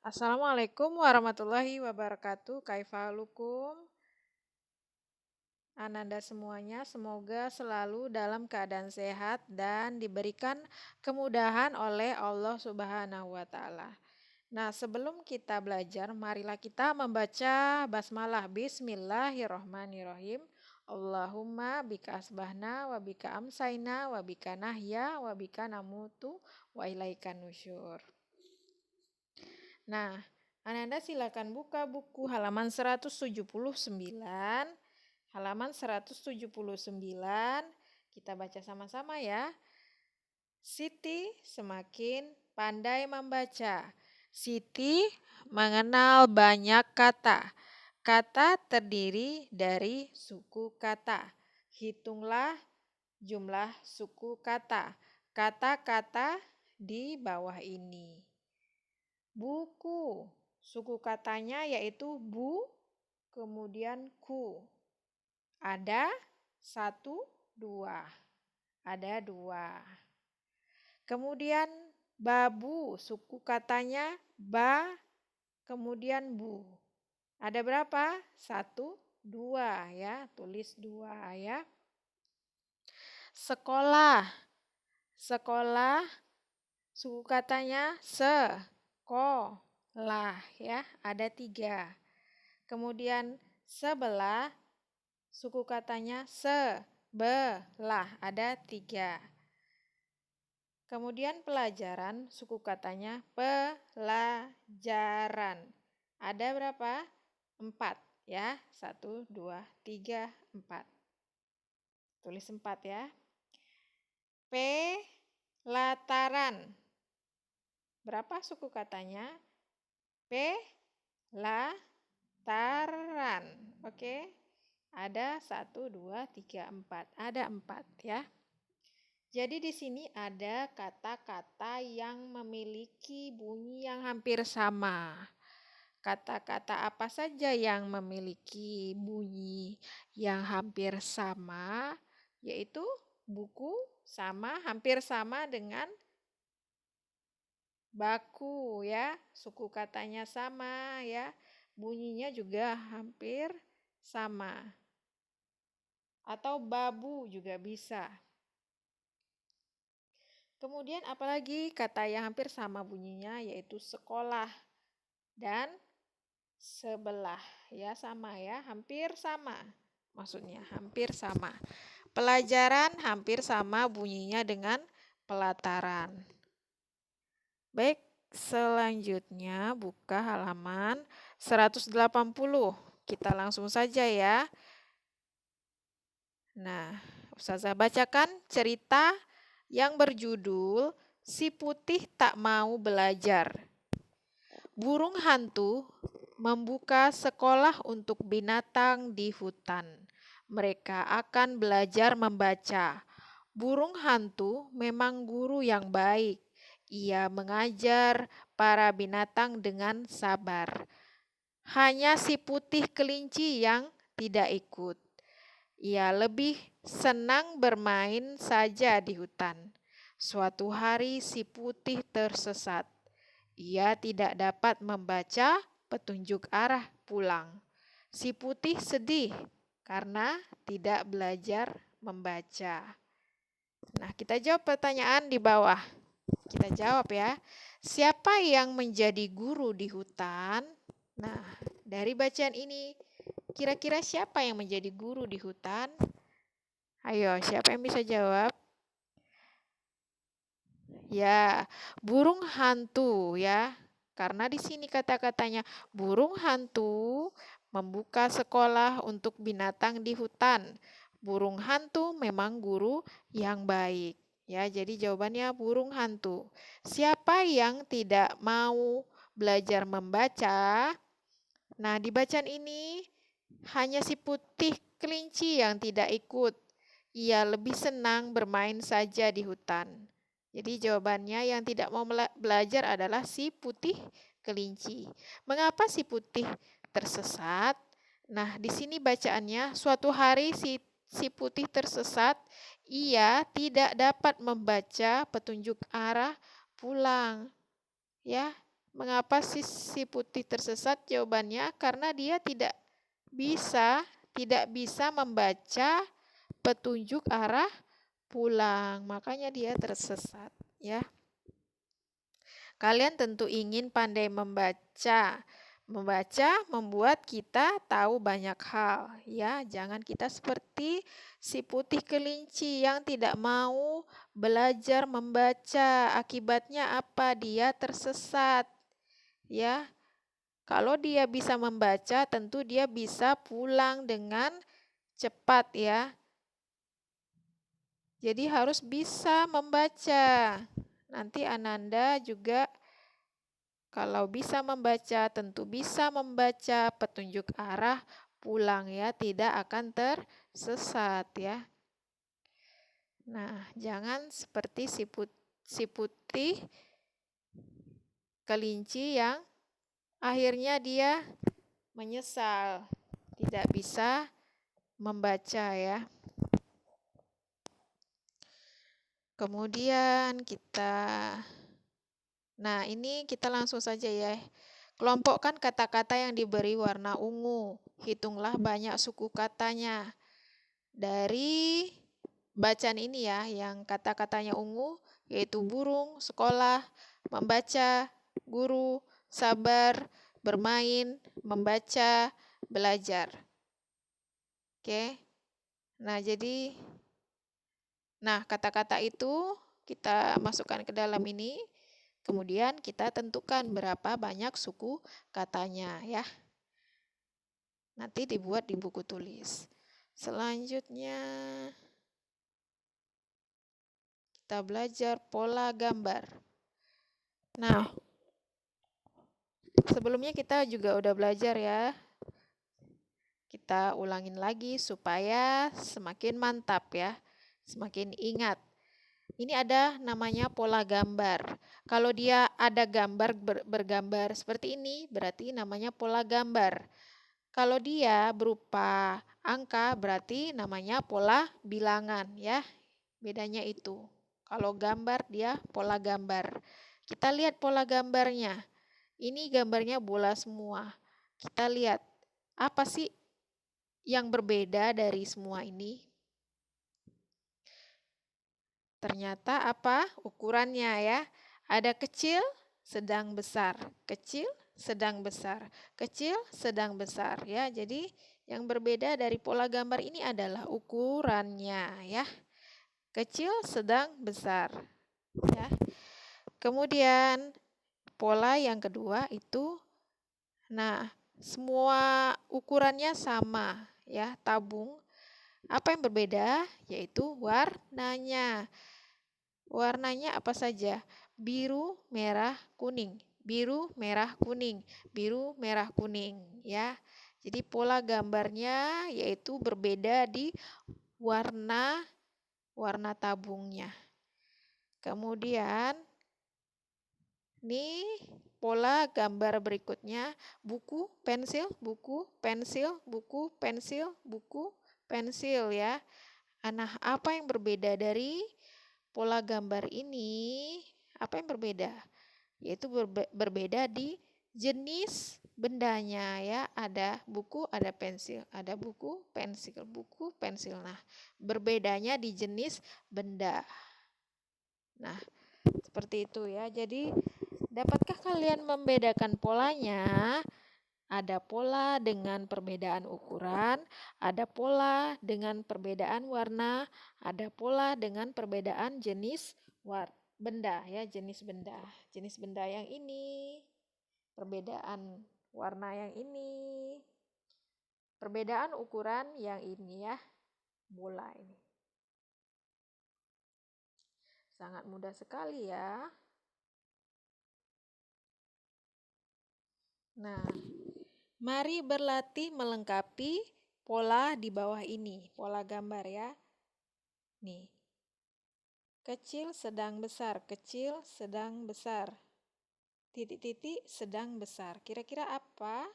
Assalamualaikum warahmatullahi wabarakatuh. Kaifalukum? Ananda semuanya, semoga selalu dalam keadaan sehat dan diberikan kemudahan oleh Allah Subhanahu wa Ta'ala. Nah, sebelum kita belajar, marilah kita membaca basmalah. Bismillahirrohmanirrohim. Allahumma bika asbahna wa bika amsaina wa bika nahya wa bika namutu wa ilaikan nusyur. Nah, Ananda silakan buka buku halaman 179. Halaman 179, kita baca sama-sama ya. Siti semakin pandai membaca. Siti mengenal banyak kata. Kata terdiri dari suku kata. Hitunglah jumlah suku kata. Kata-kata di bawah ini. Buku, suku katanya yaitu bu, kemudian ku. Ada 1, 2. Ada 2. Kemudian babu, suku katanya ba, kemudian bu. Ada berapa? 1, 2 ya, tulis 2 ya. Sekolah, sekolah, suku katanya sekolah ya, ada 3. Kemudian sebelah, suku katanya sebelah, ada 3. Kemudian pelajaran, suku katanya pelajaran. Ada berapa? 4 ya. 1, 2, 3, 4. Tulis 4 ya. Pelataran. Berapa suku katanya? Pelataran. Oke. Ada 1, 2, 3, 4. Ada 4 ya. Jadi di sini ada kata-kata yang memiliki bunyi yang hampir sama. Kata-kata apa saja yang memiliki bunyi yang hampir sama? Yaitu buku sama, hampir sama dengan baku ya. Suku katanya sama ya. Bunyinya juga hampir sama. Atau babu juga bisa. Kemudian apalagi kata yang hampir sama bunyinya yaitu sekolah dan sebelah ya, sama ya, hampir sama. Maksudnya hampir sama. Pelajaran hampir sama bunyinya dengan pelataran. Baik, selanjutnya buka halaman 180. Kita langsung saja ya. Nah, Ustazah bacakan cerita yang berjudul Si Putih Tak Mau Belajar. Burung hantu membuka sekolah untuk binatang di hutan. Mereka akan belajar membaca. Burung hantu memang guru yang baik. Ia mengajar para binatang dengan sabar. Hanya si putih kelinci yang tidak ikut. Ia lebih senang bermain saja di hutan. Suatu hari si putih tersesat. Ia tidak dapat membaca petunjuk arah pulang. Si putih sedih karena tidak belajar membaca. Nah, kita jawab pertanyaan di bawah. Kita jawab ya. Siapa yang menjadi guru di hutan? Nah, dari bacaan ini, kira-kira siapa yang menjadi guru di hutan? Ayo, siapa yang bisa jawab? Ya, burung hantu ya. Karena di sini kata-katanya burung hantu membuka sekolah untuk binatang di hutan. Burung hantu memang guru yang baik. Ya, jadi jawabannya burung hantu. Siapa yang tidak mau belajar membaca? Nah, di bacaan ini hanya si putih kelinci yang tidak ikut. Ia lebih senang bermain saja di hutan. Jadi jawabannya yang tidak mau belajar adalah si putih kelinci. Mengapa si putih tersesat? Nah, di sini bacaannya suatu hari si putih tersesat, ia tidak dapat membaca petunjuk arah pulang. Ya, Mengapa si putih tersesat? Jawabannya karena dia tidak bisa membaca petunjuk arah pulang, makanya dia tersesat, ya. Kalian tentu ingin pandai membaca. Membaca membuat kita tahu banyak hal, ya. Jangan kita seperti si putih kelinci yang tidak mau belajar membaca. Akibatnya apa? Dia tersesat, ya. Kalau dia bisa membaca, tentu dia bisa pulang dengan cepat, ya. Jadi harus bisa membaca. Nanti Ananda juga kalau bisa membaca, tentu bisa membaca petunjuk arah pulang, ya, tidak akan tersesat, ya. Nah, jangan seperti si putih kelinci yang akhirnya dia menyesal, tidak bisa membaca, ya. Kemudian nah ini kita langsung saja, ya. Kelompokkan kata-kata yang diberi warna ungu. Hitunglah banyak suku katanya. Dari bacaan ini, ya, yang kata-katanya ungu, yaitu burung, sekolah, membaca, guru, sabar, bermain, membaca, belajar. Oke. Nah, kata-kata itu kita masukkan ke dalam ini. Kemudian kita tentukan berapa banyak suku katanya, ya. Nanti dibuat di buku tulis. Selanjutnya kita belajar pola gambar. Nah, sebelumnya kita juga udah belajar, ya. Kita ulangin lagi supaya semakin mantap, ya. Semakin ingat. Ini ada namanya pola gambar. Kalau dia ada gambar bergambar seperti ini, berarti namanya pola gambar. Kalau dia berupa angka, berarti namanya pola bilangan, ya. Bedanya itu. Kalau gambar, dia pola gambar. Kita lihat pola gambarnya. Ini gambarnya bola semua. Kita lihat, apa sih yang berbeda dari semua ini? Ternyata apa? Ukurannya, ya. Ada kecil, sedang besar. Kecil, sedang besar. Kecil, sedang besar, ya. Jadi yang berbeda dari pola gambar ini adalah ukurannya, ya. Kecil, sedang, besar, ya. Kemudian pola yang kedua itu, nah, semua ukurannya sama, ya, tabung. Apa yang berbeda? Yaitu warnanya. Warnanya apa saja? Biru, merah, kuning. Biru, merah, kuning. Biru, merah, kuning, ya. Jadi pola gambarnya yaitu berbeda di warna tabungnya. Kemudian ini pola gambar berikutnya, buku, pensil, buku, pensil, buku, pensil, buku, pensil, ya. Nah, apa yang berbeda dari pola gambar ini? Apa yang berbeda? Yaitu berbeda di jenis bendanya, ya. Ada buku, ada pensil. Ada buku, pensil, buku, pensil. Nah, berbedanya di jenis benda. Nah, seperti itu, ya. Jadi, dapatkah kalian membedakan polanya? Ada pola dengan perbedaan ukuran, ada pola dengan perbedaan warna, ada pola dengan perbedaan jenis benda, ya, jenis benda. Jenis benda yang ini, perbedaan warna yang ini, perbedaan ukuran yang ini, ya, bola ini. Sangat mudah sekali, ya. Nah, mari berlatih melengkapi pola di bawah ini, pola gambar, ya. Nih. Kecil, sedang, besar. Kecil, sedang, besar. Titik-titik, sedang, besar. Kira-kira apa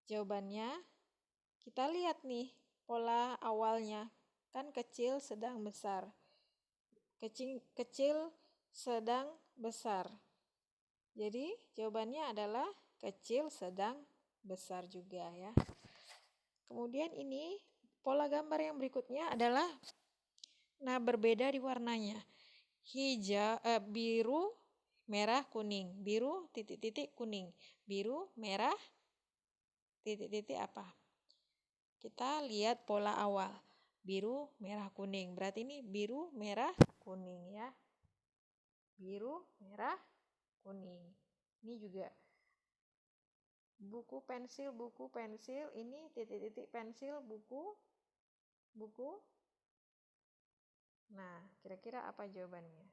jawabannya? Kita lihat nih pola awalnya. Kan kecil, sedang, besar. Kecil, sedang, besar. Jadi jawabannya adalah kecil, sedang, besar juga ya. Kemudian ini pola gambar yang berikutnya adalah berbeda di warnanya. Biru, merah, kuning. Biru, titik-titik, kuning. Biru, merah, titik-titik apa? Kita lihat pola awal. Biru, merah, kuning. Berarti ini biru, merah, kuning ya. Biru, merah, kuning. Ini juga buku pensil. Ini titik-titik pensil, buku. Nah, kira-kira apa jawabannya?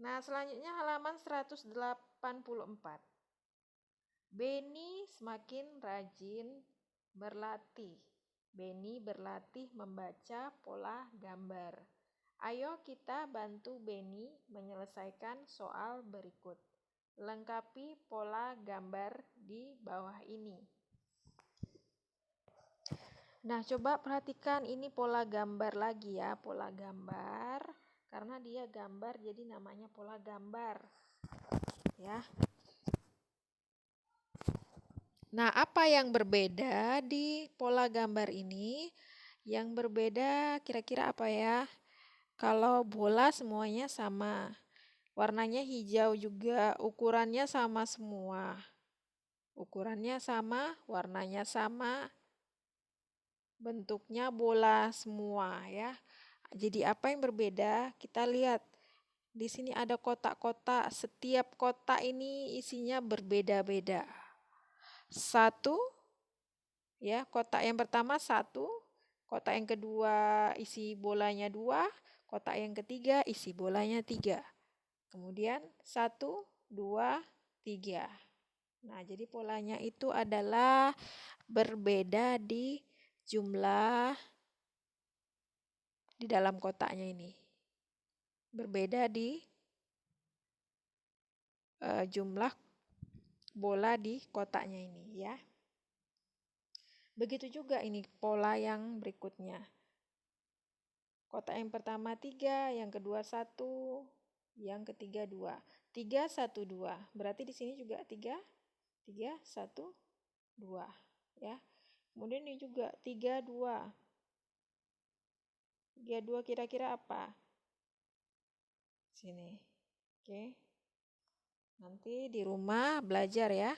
Nah, selanjutnya halaman 184. Beni semakin rajin berlatih. Beni berlatih membaca pola gambar. Ayo kita bantu Beni menyelesaikan soal berikut. Lengkapi pola gambar di bawah ini. Nah, coba perhatikan ini pola gambar lagi ya, pola gambar. Karena dia gambar jadi namanya pola gambar. Ya. Nah, apa yang berbeda di pola gambar ini? Yang berbeda kira-kira apa ya? Kalau bola semuanya sama. Warnanya hijau juga, ukurannya sama semua. Ukurannya sama, warnanya sama, bentuknya bola semua ya. Jadi apa yang berbeda? Kita lihat di sini ada kotak-kotak. Setiap kotak ini isinya berbeda-beda. Satu, ya, kotak yang pertama 1, kotak yang kedua isi bolanya 2, kotak yang ketiga isi bolanya 3. Kemudian 1, 2, 3. Nah, jadi polanya itu adalah berbeda di jumlah di dalam kotaknya ini. Berbeda di jumlah bola di kotaknya ini ya. Begitu juga ini pola yang berikutnya. Kotak yang pertama 3, yang kedua 1, yang ketiga 2. 3, 1, 2. Berarti di sini juga 3, 3, 1, 2. Ya. Kemudian ini juga 3, 2. 3, 2 kira-kira apa? Sini. Oke. Nanti di rumah belajar ya.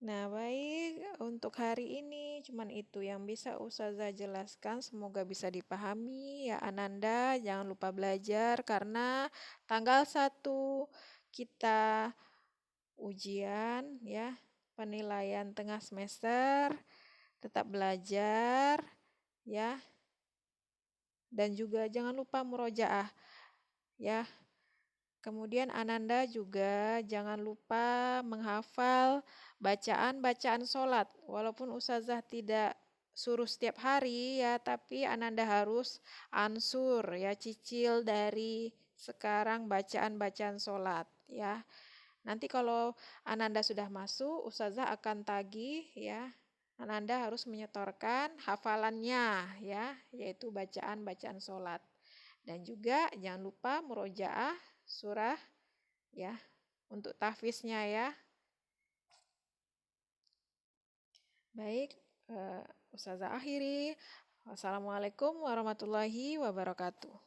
Nah, baik, untuk hari ini cuman itu yang bisa Ustazah jelaskan. Semoga bisa dipahami ya Ananda. Jangan lupa belajar karena tanggal 1 kita ujian ya, penilaian tengah semester. Tetap belajar ya. Dan juga jangan lupa murojaah ya. Kemudian Ananda juga jangan lupa menghafal bacaan-bacaan sholat. Walaupun Ustazah tidak suruh setiap hari ya, tapi Ananda harus ansur ya, cicil dari sekarang bacaan-bacaan sholat ya. Nanti kalau Ananda sudah masuk, Ustazah akan tagih ya. Ananda harus menyetorkan hafalannya ya, yaitu bacaan-bacaan sholat. Dan juga jangan lupa murojaah surah ya untuk tahfiznya ya. Baik, Ustazah akhiri. Wassalamualaikum warahmatullahi wabarakatuh.